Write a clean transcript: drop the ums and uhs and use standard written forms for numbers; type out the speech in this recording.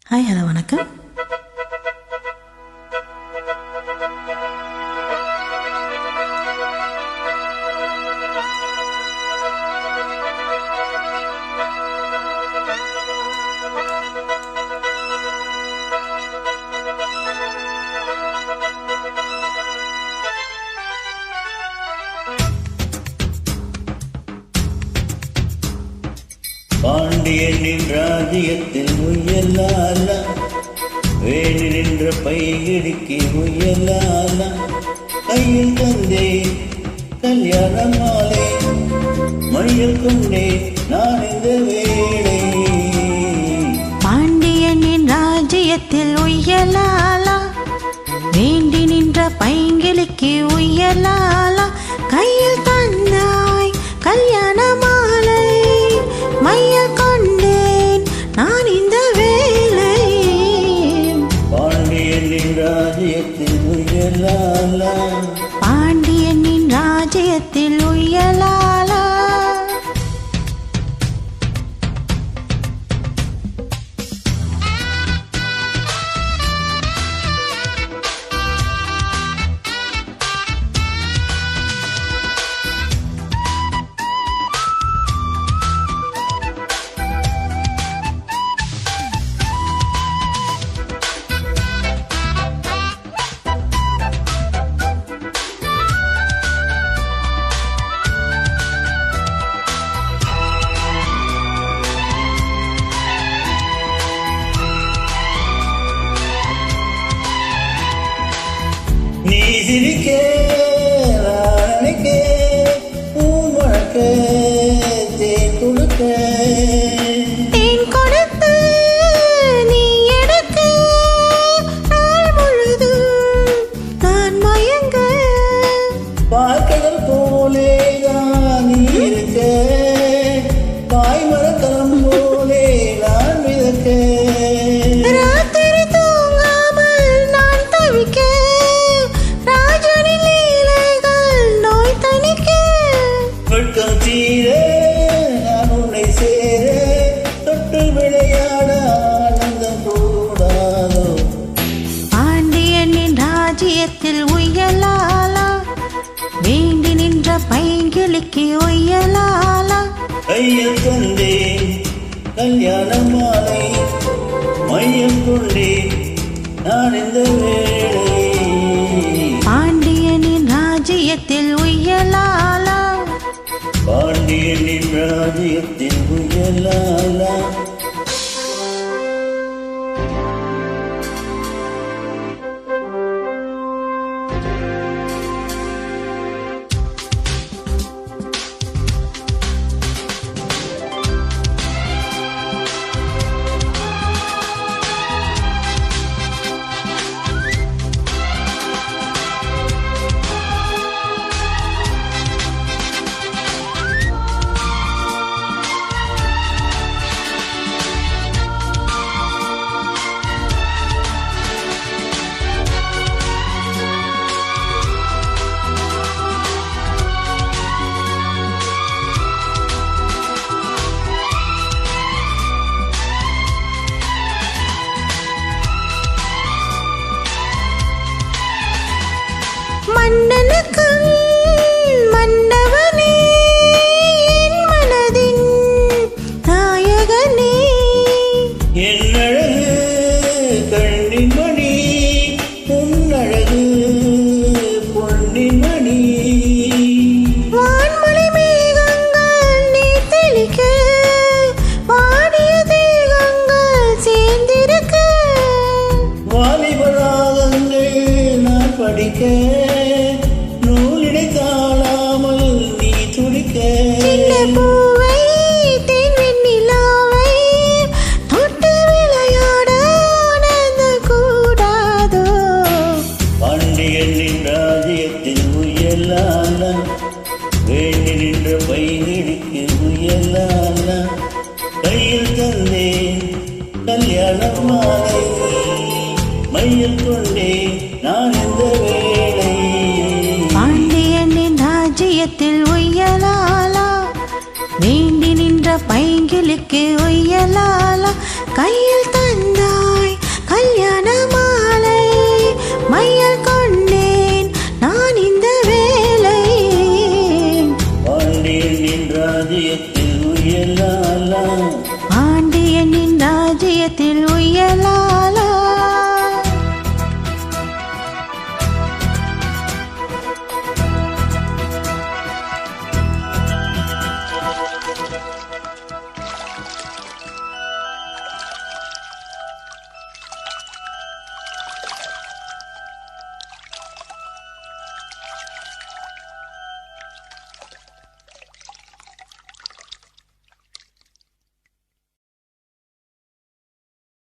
Hi hello வணக்கம். பாண்டியனின் ராஜ்யத்தில் முயலால வேண்டி நின்ற பையிடுக்கி முயலால கையில் தந்தே கல்யாண மாலை மையில் கொண்டே நான் இந்த வேளை. பாண்டியனின் ராஜ்யத்தில் உயலாலா வேண்டி நின்ற பைங்கிளிக்கு உயலாலா கையில் தந்தாய் கல்யாண மாலை மையில் கொண்டேன் நான் இந்த வேளை. பாண்டியனின் ராஜ்யத்தில் முயலால பாண்டியனின் ராஜ்யத்தில் உயலாலா நீ சிரிக்க நினைக்க பூ வழக்க தேன் கொடுக்க தேன் கொடுத்து நீ எடுக்க நாள் முழுதும் நான் மயங்க பார்க்கடல் போலே தான் நீ இருக்க பாய்மரக்கலம் போலே நான் மிதக்க. ராத்திரி தூங்காமல் நான் தவிக்க ராஜனின் லீலைகள் நோய் தணிக்க. வெட்கம் தீர நான் உன்னை சேர தொட்டு விளையாட ஆனந்தம் கூடாதோ. பாண்டியனின் ராஜ்யத்தில் உயலாலா வேண்டி நின்ற பைங்கிளிக்கு உயலாலா கையில் தந்தேன் கல்யாண மாலை மையம் கொண்டேன் நான் இந்த வேளை. பாண்டியனின் ராஜ்யத்தில் உயலாலா பாண்டியனின் ராஜ்யத்தில் முயலாலா மன்னனுக்கு மன்னவனே என் மனதின் நாயகனே. என் அழகு கண்ணின் மணி உன்னழகு பொன்னின் மணி. வான்மலை மேகங்கள் நீ தெளிக்க வாடிய தேகங்கள் சேர்ந்திருக்க. வாலிபராகங்கள் நான் படிக்க நூலிடை தாழாமல் நீ துடிக்க. சின்ன பூவை தேன் வெண்ணிலாவை தொட்டு விளையாட ஆனந்த கூடாதோ. பாண்டியனின் ராஜ்யத்தில் முயலால வேண்டி நின்ற பையிடுக்கு முயலால கையில் தந்தேன் கல்யாண மாலை மையில் கொண்டே நான் இந்த வேளை. பாண்டியனின் ராஜ்யத்தில் உயலாலா வேண்டி நின்ற பைங்கிளுக்கு உயலாலா கையில் தந்தாய் ராஜ்யத்தில் உயலாலா பாண்டியனின் ராஜ்யத்தில் உயலா